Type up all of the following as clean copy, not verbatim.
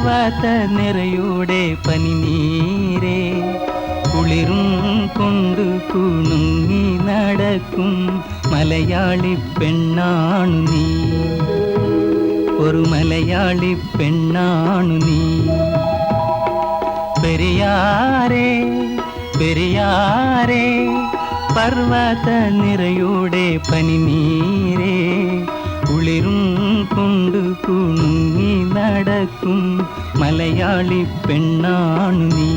പർവ്വത നിറയുടെ പനിനീരേ കുളിരും കൊണ്ടു കുണുങ്ങി നടക്കും മലയാളി പെണ്ണാണു നീ, ഒരു മലയാളി പെണ്ണാണു നീ. പെരിയാരേ പെരിയാരേ പർവ്വത നിറയുടെ പനിനീരേ കുളിരും കൊണ്ടു കുണുങ്ങി നടക്കും മലയാളി പെണ്ണാണു നീ,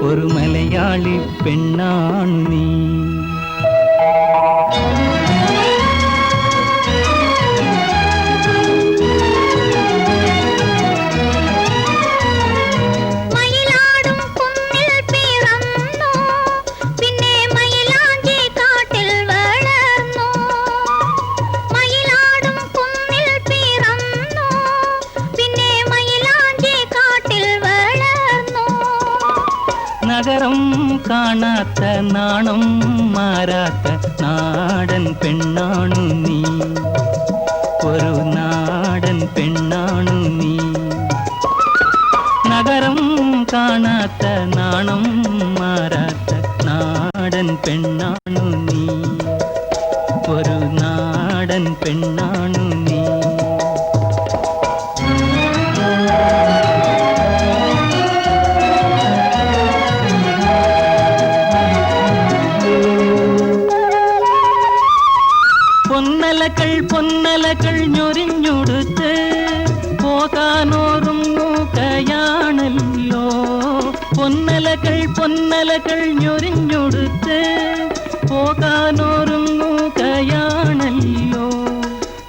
ഒരു മലയാളി പെണ്ണാണു നീ. നഗരം കാണാത്ത നാണം മാറാത്ത നാടൻ പെണ്ണാണു നീ, ഒരു നാടൻ പെണ്ണാണു നീ. നഗരം കാണാത്ത നാണം മാറാത്ത നാടൻ പെണ്ണാണു നീ, ഒരു നാടൻ പെണ്ണാണു നീ. പൊന്നലകൾ പൊന്നലകൾ ഞൊരിഞ്ഞൊടുത്ത് പോകാനോറുങ്ങുകയാണല്ലോ, പൊന്നലകൾ പൊന്നലകൾ ഞൊരിഞ്ഞൊടുത്ത് പോകാനോറുങ്ങുകയാണല്ലോ.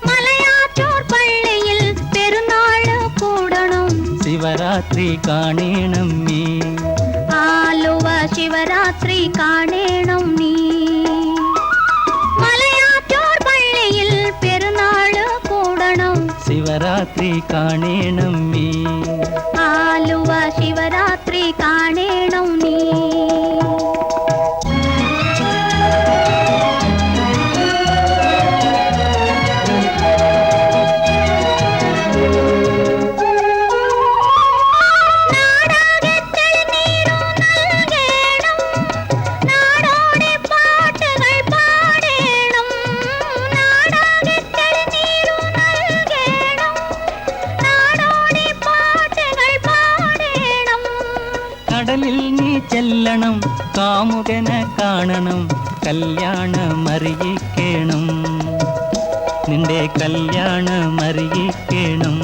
മലയാറ്റൂർ പള്ളിയിൽ പെരുന്നാള് കൂടണം, ശിവരാത്രി കാണണം നീ, ആലുവ ശിവരാത്രി കാണണം നീ. ശിവരാത്രി കാണണം നീ, ആലുവ ശിവരാത്രി കാണണം നീ. കടലിൽ നീ ചെല്ലണം, കാമുകനെ കാണണം, കല്യാണമറിയിക്കണം, നിന്റെ കല്യാണമറിയിക്കണം.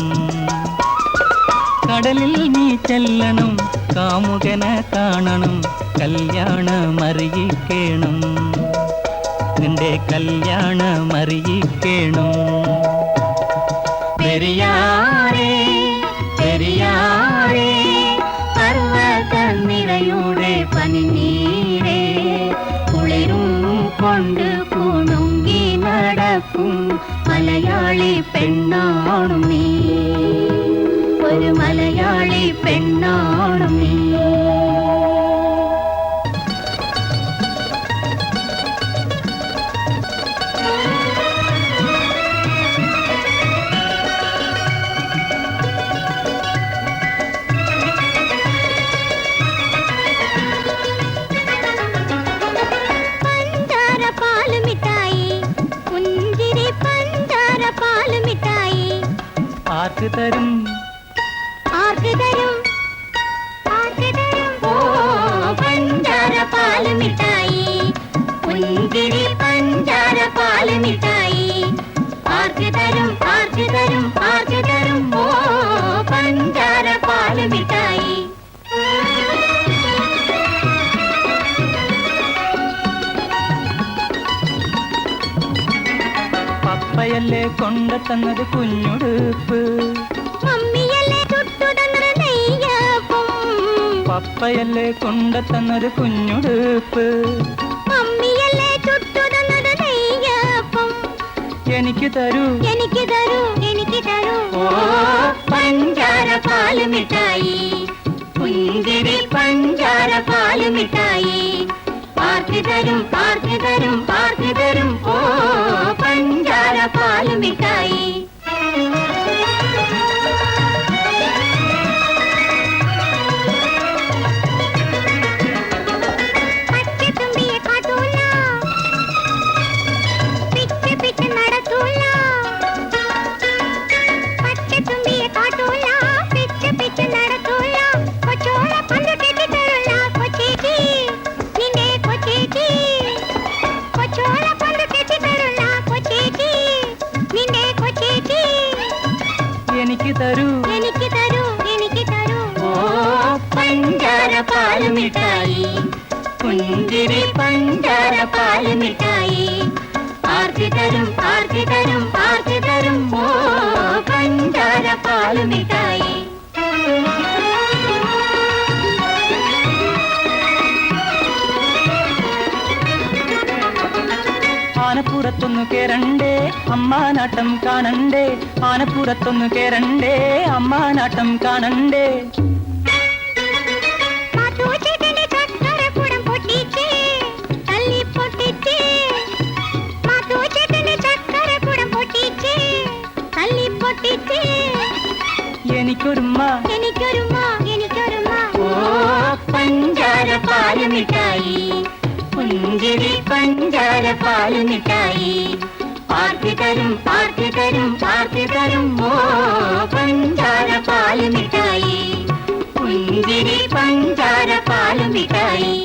കടലിൽ നീ ചെല്ലണം, കാമുകനെ കാണണം, കല്യാണമറിയിക്കണം, നിന്റെ കല്യാണമറിയിക്കണം. പെരിയാരേ പെരിയാരേ പർവ്വത നിറയുടെ പനിനീരേ കുളിരും കൊണ്ട് കുണുങ്ങി നടക്കും മലയാളി പെണ്ണാണു നീ, ഒരു മലയാളി പെണ്ണാണു നീ. ആർക്ക് തരും ആർക്ക് തരും ആർക്ക് തരും, ഓ പഞ്ചാര പാല് മിഠായി, പുഞ്ചിരി പഞ്ചാര പാല് മിഠായി. ആർക്ക് തരും ആർക്ക് തരും ആർക്ക് തരും, ഓ പഞ്ചാര പാല് മിഠായി. പപ്പയല്ലേ കൊണ്ടു തന്നത് കുഞ്ഞുടുപ്പ്, മമ്മിയല്ലേ ചുട്ടു തന്നത് നെയ്യപ്പം. പപ്പയല്ലേ കൊണ്ടു തന്നത് കുഞ്ഞുടുപ്പ്, മമ്മിയല്ലേ ചുട്ടു തന്നത് നെയ്യപ്പം. എനിക്ക് തരൂ എനിക്ക് തരൂ എനിക്ക് തരൂ, ഓ പഞ്ചാര പാല് മിഠായി, പുഞ്ചിരി പഞ്ചാര പാല് മിഠായി. ആർക്ക് തരും ആർക്ക് തരും ആർക്ക് തരും, ഓ പഞ്ചാര പാല് മിഠായി. പുഞ്ചിരി പഞ്ചാര പാലുമിഠായി ആർത്തി തരും ആർത്തി തരും ആർത്തി തരും ഓ പഞ്ചാര പാലുമിഠായി ആനപ്പുറത്തൊന്നു കേറണ്ടേ അമ്മാനാട്ടം കാണണ്ടേ ആനപ്പുറത്തൊന്നു കേറണ്ടേ അമ്മാനാട്ടം കാണണ്ടേ എനിക്കൊരുമ്മ എനിക്കൊരുമ്മ എനിക്കൊരുമ്മ ഓ പഞ്ചാര പാലുമിഠായി പുഞ്ചിരി പഞ്ചാര പാലുമിഠായി ആർത്തി തരും ആർത്തി തരും ആർത്തി തരും ഓ പഞ്ചാര പാലുമിഠായി പുഞ്ചിരി പഞ്ചാര പാലുമിഠായി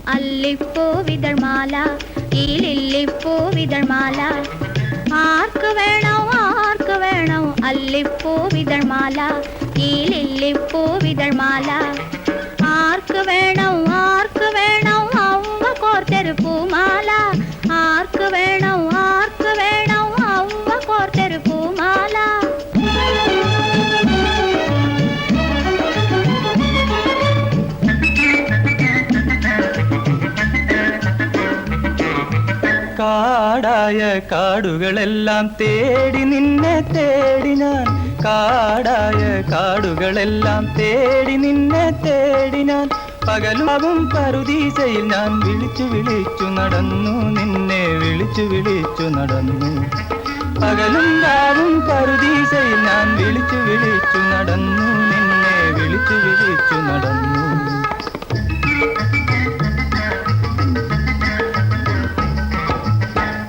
ലില്ലിപ്പൂ വിതൾമാല ഈ ലില്ലിപ്പൂ വിതൾമാല ആർക്ക് വേണോ അല്ലിപ്പൂ വിതൾമാല ഈ ലില്ലിപ്പൂ വിതൾമാല ആർക്ക് വേണോ അവ കോർത്തൊരു പൂമാല ആർക്ക് വേണോ കാടായ കാടുകളെല്ലാം തേടി നിന്നെ തേടി ഞാൻ, കാടായ കാടുകളെല്ലാം തേടി നിന്നെ തേടി ഞാൻ. പകലും പറുദീസയിൽ ഞാൻ വിളിച്ചു വിളിച്ചു നടന്നു, നിന്നെ വിളിച്ചു വിളിച്ചു നടന്നു. പകലും രാവും പറുദീസയിൽ ഞാൻ വിളിച്ചു വിളിച്ചു നടന്നു, നിന്നെ വിളിച്ചു വിളിച്ചു നടന്നു.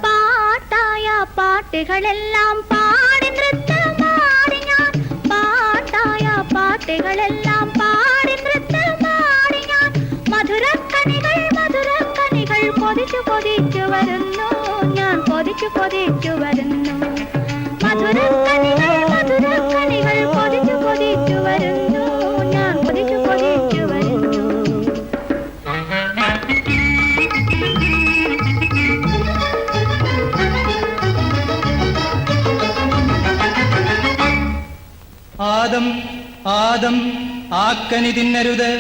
പാട്ടായ പാട്ടുകളെല്ലാം പാടി നൃത്തമാടി ഞാൻ, പാട്ടായ പാട്ടുകളെല്ലാം പാടി നൃത്തമാടി ഞാൻ. മധുരക്കണികൾ മധുരക്കണികൾ കൊതിച്ചു കൊതിച്ചു വരുന്നു, ഞാൻ കൊതിച്ചു കൊതിച്ചു വരുന്നു. മധുരക്കണികൾ മധുരക്കണികൾ കൊതിച്ചു കൊതിച്ചു വരുന്നു, ഞാൻ കൊതിച്ചു കൊതിച്ചു വരുന്നു. ആദം ആദം ആക്കനി തിന്നരുത്,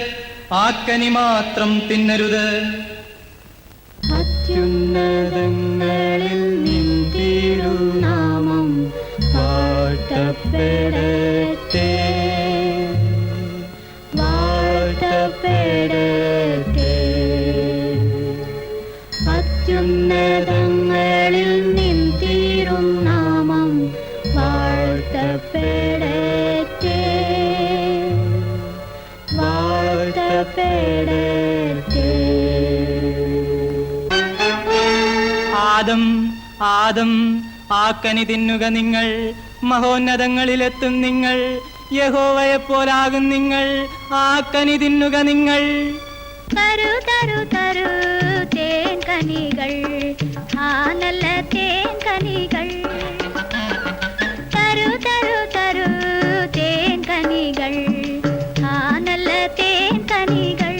ആക്കനി മാത്രം തിന്നരുത്. അത്യുന്നതങ്ങളിൽ നിൻ തിരുനാമം വാഴ്ത്തപ്പെടട്ടെ, വാഴ്ത്തപ്പെടട്ടെ. അത്യുന്നതങ്ങളിൽ നിൻ തിരുനാമം വാഴ്ത്തപ്പെടട്ടെ, വാഴ്ത്തപ്പെടട്ടെ. ആദം ആദം ആക്കനി തിന്നുക നിങ്ങൾ, മഹോന്നതങ്ങളിലെത്തും നിങ്ങൾ, യഹോവയെപ്പോലാകും നിങ്ങൾ. ആക്കനി തിന്നുക നിങ്ങൾ. തരു തരു തരു തേൻ കനികൾ, ആ നല്ല തേൻ കനികൾ. തരു തരു തരു തേൻ കനികൾ, ആ നല്ല തേൻ കനികൾ.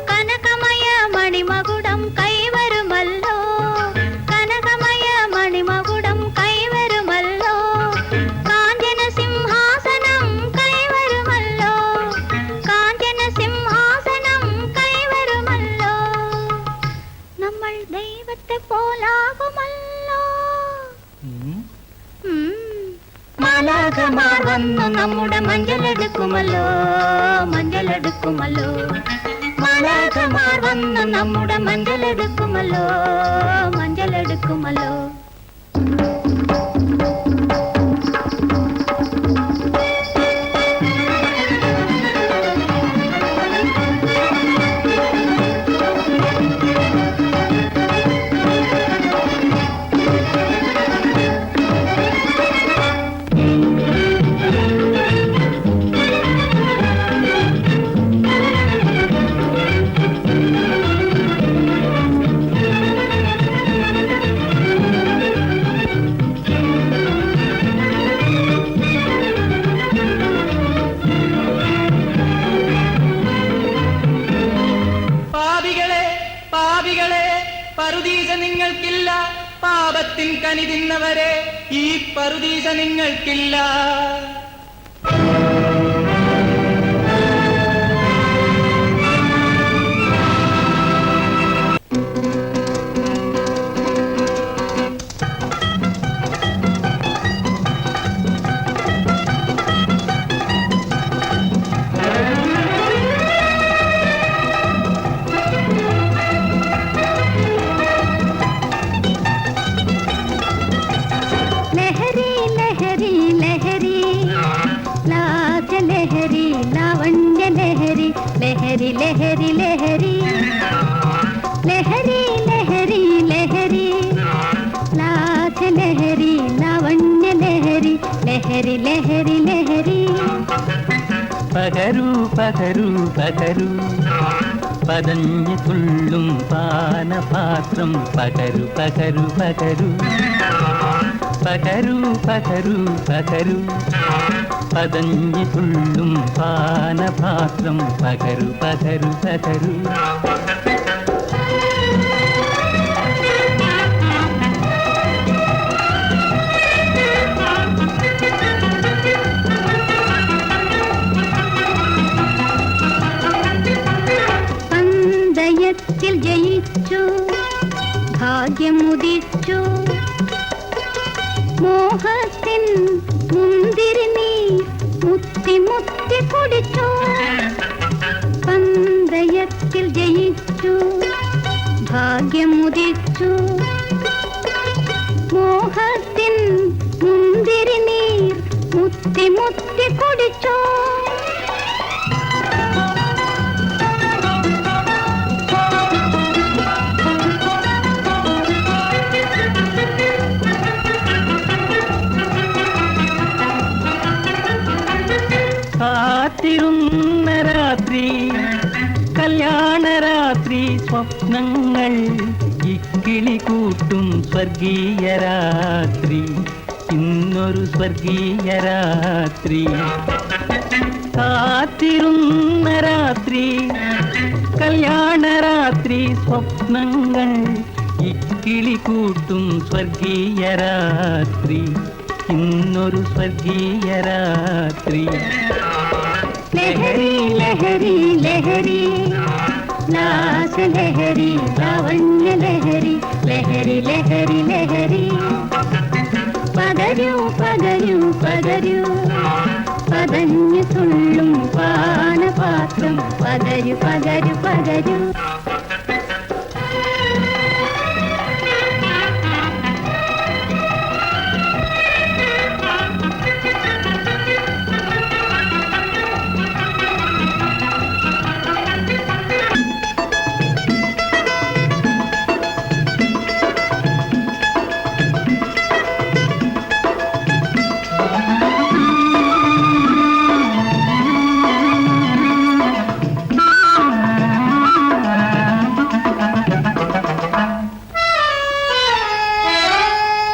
കനകമയ മണിമകുടം കൈവരുമല്ലോ, കനകമയ മണിമകുടം കൈവരുമല്ലോ. കാഞ്ചന സിംഹാസനം കൈവരുമല്ലോ, കാഞ്ചന സിംഹാസനം കൈവരുമല്ലോ. നമ്മൾ ദൈവത്തെ പോലാകുമല്ലോ. മാലാഖമാർ വന്നു നമ്മുടെ മഞ്ചലെടുക്കുമല്ലോ, മഞ്ചലെടുക്കുമല്ലോ. മാലാഖമാർ വന്നു നമ്മുടെ മഞ്ചലെടുക്കുമല്ലോ, മഞ്ചലെടുക്കുമല്ലോ. പറുദീസ നിങ്ങൾക്കില്ല, പാപത്തിൻ കനി തിന്നവരെ ഈ പറുദീസ നിങ്ങൾക്കില്ല. लहरी लहरी लहरी लहरी लहरी लहरी लाज लहरी लावण्य लहरी लहरी लहरी लहरी പകരൂ പകരൂ പകരൂ പതഞ്ഞു തുള്ളും പാനപാത്രം പകരൂ പകരൂ പകരൂ പകരൂ പകരൂ പകരൂ പതഞ്ഞു തുള്ളും പാനപാത്രം പകരൂ പകരൂ പകരൂ. ഭാഗ്യമുദിച്ചു മോഹത്തിൻ മുന്തിരി നീ മുത്തി മുത്തി കുടിച്ചു പന്തയത്തിൽ ജയിച്ചു ഭാഗ്യമുദിച്ചു മോഹത്തിൻ മുന്തിരി നീർ മുത്തി മുത്തി കുടിച്ചു കാത്തിരുന്ന രാത്രി കല്യാണരാത്രി സ്വപ്നങ്ങൾ ഇക്കിളി കൂട്ടും സ്വർഗീയ രാത്രി ഇന്നൊരു സ്വർഗീയ രാത്രി കാത്തിരുന്ന രാത്രി കല്യാണരാത്രി സ്വപ്നങ്ങൾ ഇക്കിളി കൂട്ടും സ്വർഗീയ രാത്രി ഇന്നൊരു സ്വർഗീയ രാത്രി ലഹരി ലഹരി ലഹരി ലാസ ലഹരി ലാവണ്യ ലഹരി ലഹരി ലഹരി ലഹരി പകരൂ പകരൂ പകരൂ പതഞ്ഞു തുള്ളും പാനപാത്രം പകരു പകരു പകരൂ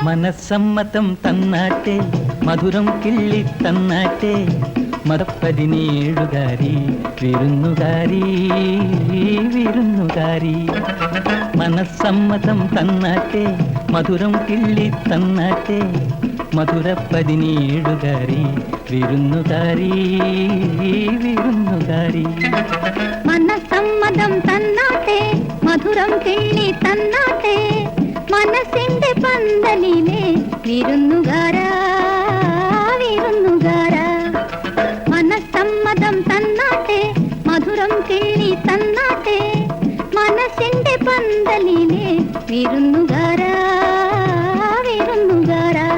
മനസ്സമ്മതം തന്നാട്ടെ മധുരം കിള്ളി തന്നാട്ടെ മതപ്പതിനേഴുകാരി വിരുന്നുകാരി വിരുന്നുകാരി മനസ്സമ്മതം തന്നാട്ടെ മധുരം കിള്ളി തന്നാട്ടെ മധുരപ്പതിനേഴുകാരി വിരുന്നുകാരി വിരുന്നുകാരി മനസ്സമ്മതം തന്നാട്ടെ മധുരം കിള്ളി തന്നാട്ടെ മനസ്സിന്റെ പന്തലിലെ വിരുന്നുകാരാ വിരുന്നുകാരാ മനസ്സമ്മതം തന്നാട്ടെ മധുരം കിള്ളി തന്നാട്ടെ മനസ്സിന്റെ പന്തലിലെ വിരുന്നുകാരാ വിരുന്നുകാരാ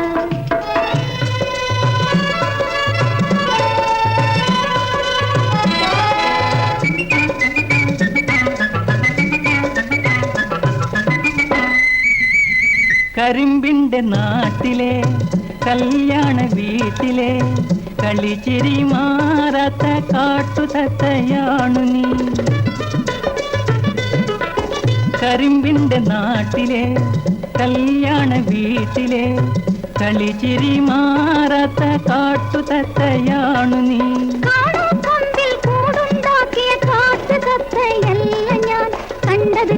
കരിമ്പിന്റെ നാട്ടിലെ കല്യാണ വീട്ടിലെ കളിച്ചിരി മാറാത്ത കാട്ടുതത്തയാണു നീ കരിമ്പിന്റെ നാട്ടിലെ കല്യാണ വീട്ടിലെ കളിച്ചിരി മാറാത്ത കാട്ടുതത്തയാണു നീ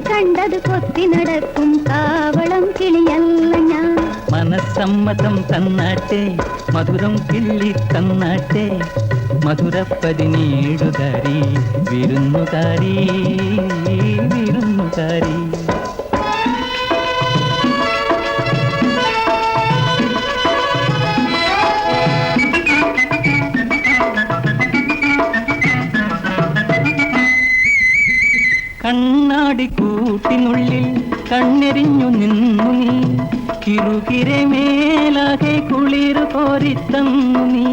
കണ്ടത് കൊത്തി നടക്കും കാവളം കിളിയല്ല ഞാൻ മനസ്സമ്മതം തന്നാട്ടെ മധുരം കിള്ളി തന്നാട്ടെ മധുരപ്പതിനേഴുകാരി വിരുന്നുകാരി വിരുന്നുകാരി കണ്ണാടി കൂട്ടിനുള്ളിൽ കണ്ണെറിഞ്ഞു നിന്നു നീ കിറുകിരെ മേലാകെ കുളിരു കോരിത്തന്നു നീ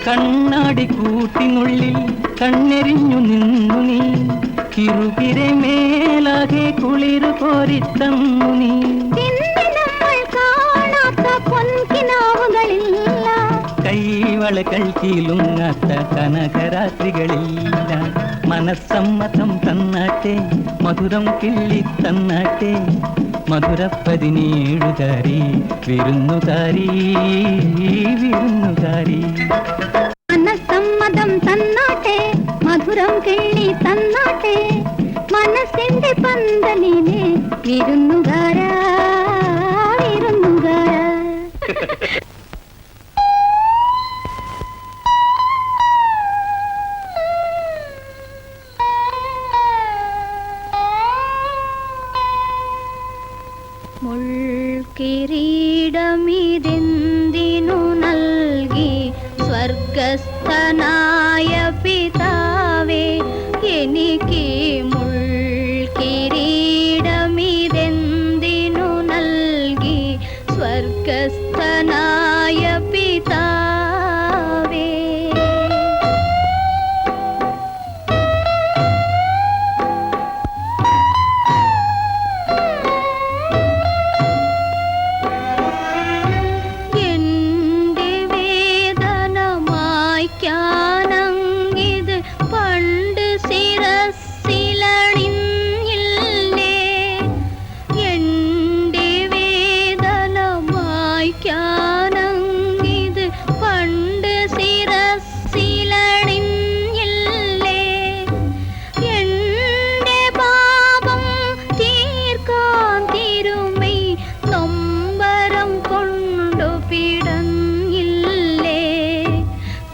കണ്ണാടി കൂട്ടിനുള്ളിൽ കണ്ണെറിഞ്ഞു നിന്നു നീ കിറുകിരെ മേലാകെ കുളിരു കോരിത്തന്നു നീ കൈവളകൾ കീലുങ്ങാത്ത കനകരാത്രികളില്ല മനസ്സമ്മതം തന്നാട്ടെ മധുരം കിള്ളി തന്നാട്ടെ മധുരപ്പതിനേഴുകാരി വിരുന്നുകാരി വിരുന്നുകാരി മനസ്സമ്മതം തന്നാട്ടെ മധുരം കിള്ളി തന്നാട്ടെ മനസ്സിന്റെ പന്തലിലെ വിരുന്നുകാരാ വിരുന്നുകാരാ പിതാവേ എനിക്ക് മുൾക്കിരീടമിതെന്തിനു നൽകി സ്വർഗസ്ഥനായ പിതാവേ. എന്റെ വേദന മായ്ക്കാനങ്ങിത് പണ്ട് ശിരസ്സിലണിഞ്ഞില്ലേ. എന്റെ വേദന മായ്ക്കാനങ്ങിത് പണ്ട് ശിരസ്സിലണിഞ്ഞില്ലേ. എന്റെ പാപം തീർക്കാൻ തിരുമൈ നൊമ്പരം കൊണ്ടു പിടഞ്ഞില്ലേ.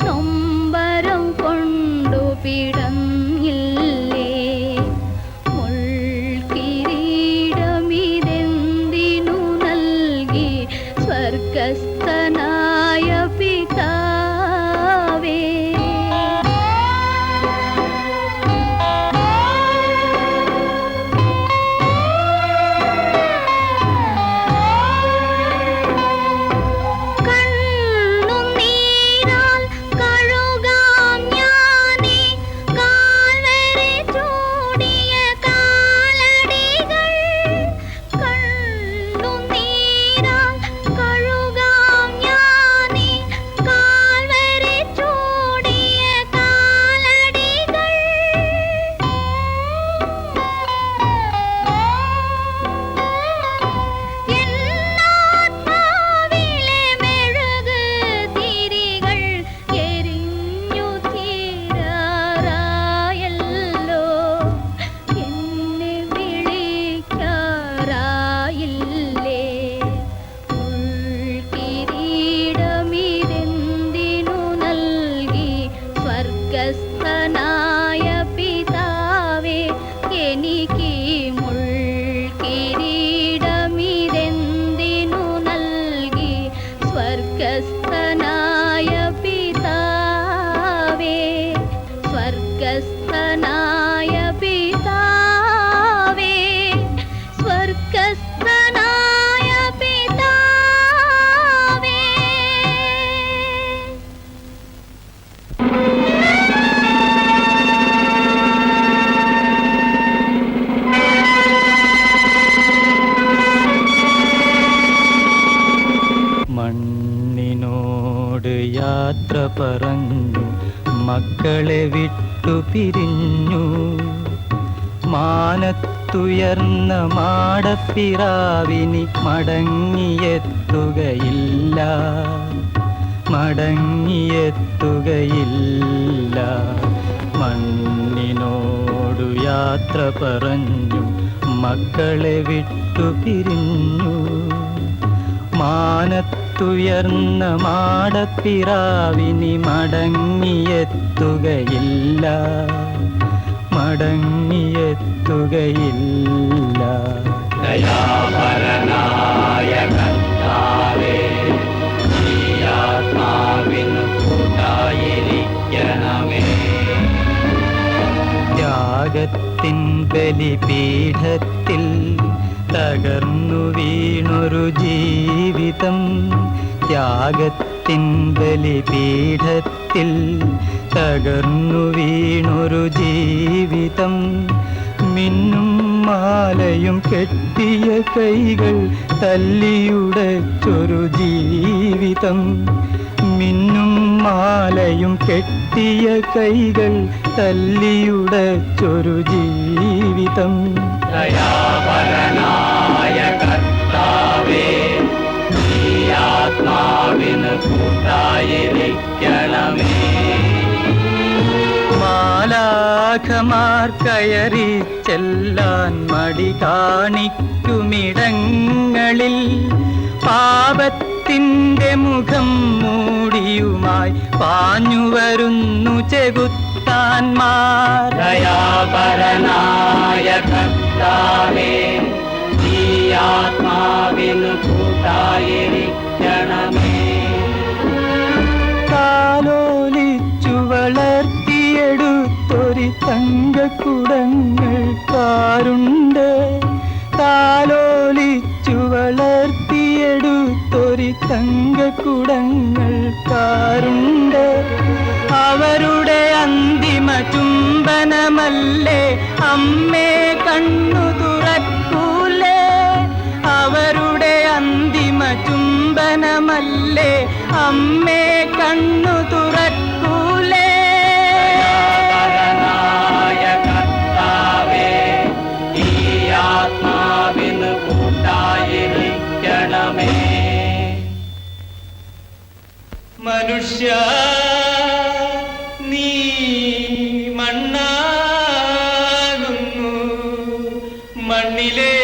നൊമ്പരം കൊണ്ടു പിടഞ്ഞില്ലേ. മുൾക്കിരീടമിതെന്തിനു നൽകി സ്വർഗസ്ഥനായ പിതാവേ. കണ്ണുനീരാൽ കഴുകാം ഞാനീ കാൽവരി ചൂടിയ കാലടികൾ. കണ്ണുനീരാൽ കഴുകാം ഞാനീ കാൽവരി ചൂടിയ കാലടികൾ. എന്നാത്മാവിലെ മെഴുക് തിരികൾ എരിഞ്ഞു തീരാറായല്ലോ. എന്നെ വിളിക്കാറായില്ലേ. മുൾക്കിരീടമിതെന്തിനു നൽകി സ്വർഗസ്ഥനായ പിതാവേ എനിക്ക് മുൾക്കിരീടമിതെന്തിനു നൽകി സ്വർഗസ്ഥനായ പിതാവേ. സ്വർഗസ്ഥനായ പിതാവേ. സ്വർഗസ്ഥനായ പിതാവേ. മണ്ണിനോട് യാത്ര പറഞ്ഞു മക്കളെ വിട്ടു പിരിഞ്ഞു. മാനത്തുയർന്ന മാടപ്പിറാവിനി മടങ്ങിയെത്തുകയില്ല. മടങ്ങിയെത്തുകയില്ല. മണ്ണിനോടു യാത്ര പറഞ്ഞു മക്കളെ വിട്ടു പിരിഞ്ഞു. മാനത്തുയർന്ന മാടപ്പിറാവിനി മടങ്ങിയെത്തുകയില്ല. മടങ്ങിയെത്തുകയില്ല. ദയാപരനായ കർത്താവേ, നീ ആത്മാവിനു കൂട്ടായിരിക്കണമേ. ത്യാഗത്തിൻ ബലിപീഠത്തിൽ തകർന്നു വീണൊരു ജീവിതം. ത്യാഗത്തിൻ ബലിപീഠത്തിൽ തകർന്നു വീണൊരു ജീവിതം. മിന്നും മാലയും കെട്ടിയ കൈകൾ തല്ലിയുടച്ചൊരു ജീവിതം. മിന്നും മാലയും കെട്ടിയ കൈകൾ തല്ലിയുടച്ചൊരു ജീവിതം. ദയാപരനായ കർത്താവേ, നീ ആത്മാവിനു കൂട്ടായിരിക്കണമേ. മാലാഖമാർ കയറി ചെല്ലാൻ മടി കാണിക്കുമിടങ്ങളിൽ പാപത്തിൻ്റെ മുഖം മൂടിയുമായി പാഞ്ഞു വരുന്നു ചെകുത്താന്മാർ. ദയാപരനായ കർത്താവേ, നീ ആത്മാവിനു കൂട്ടായിരിക്കണമേ. കാലോലിച്ചു തങ്കക്കുടങ്ങൾക്കാരുണ്ട് താലോലിച്ചു വളർത്തിയെടുത്തൊരു തങ്കക്കുടങ്ങൾക്കാരുണ്ട് അവരുടെ അന്തിമ ചുംബനമല്ലേ അമ്മേ കണ്ണു തുറക്കൂലേ അവരുടെ അന്തിമ ചുംബനമല്ലേ അമ്മേ കണ്ണു തുറക്കൂലേ ദയാപരനായ കർത്താവേ, ഈ ആത്മാവിന് കൂട്ടായിരിക്കണമേ. മനുഷ്യ നീ മണ്ണാകുന്നു മണ്ണിലെ